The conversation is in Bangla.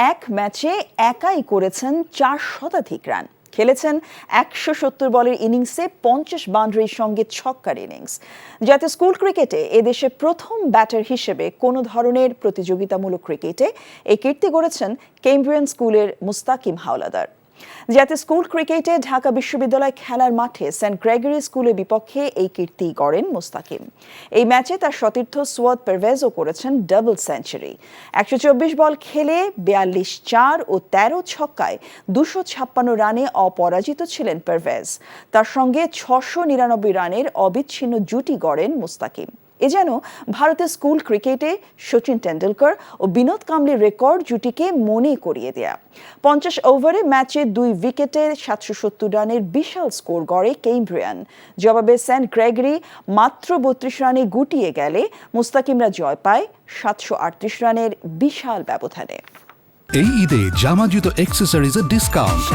এক ম্যাচে একাই করেছেন 4 শতাধিক রান। খেলেছেন 170 বলের ইনিংসে 50 বাউন্ডারির সঙ্গে ছক্কার ইনিংস। জাতীয় স্কুল ক্রিকেটে এদেশে প্রথম ব্যাটার হিসেবে কোনো ধরনের প্রতিযোগিতামূলক ক্রিকেটে এই কীর্তি গড়েছেন কেমব্রিয়ান স্কুলের মুস্তাকিম হাওলাদার। জাতীয় স্কুল ক্রিকেটে ঢাকা বিশ্ববিদ্যালয় খেলার মাঠে সেন্ট গ্রেগরি স্কুলের বিপক্ষে এই কীর্তি গড়েন মুস্তাকিম। এই ম্যাচে তার সতীর্থ সুয়াদ পারভেজও করেছেন ডাবল সেঞ্চুরি। 124 বল খেলে 42 ও 13 ছক্কায় 256 রানে অপরাজিত ছিলেন পারভেজ। তার সঙ্গে 699 রানের অবিচ্ছিন্ন জুটি গড়েন মুস্তাকিম। এ যেন ভারতের স্কুল ক্রিকেটে সচিন টেন্ডুলকর ও বিনোদ কাম্বলির রেকর্ড জুটিকে মনে করিয়ে দেয়া। 50 ওভারে ম্যাচে 2 উইকেটে 770 রানের বিশাল স্কোর গড়ে কেমব্রিয়ান। জবাবে সেন্ট গ্রেগরি মাত্র 32 রানে গুটিয়ে গেলে মুস্তাকিমরা জয় পায় 738 রানের বিশাল ব্যবধানে। এই ঈদে জামা জুতো অ্যাক্সেসরিজের ডিসকাউন্ট।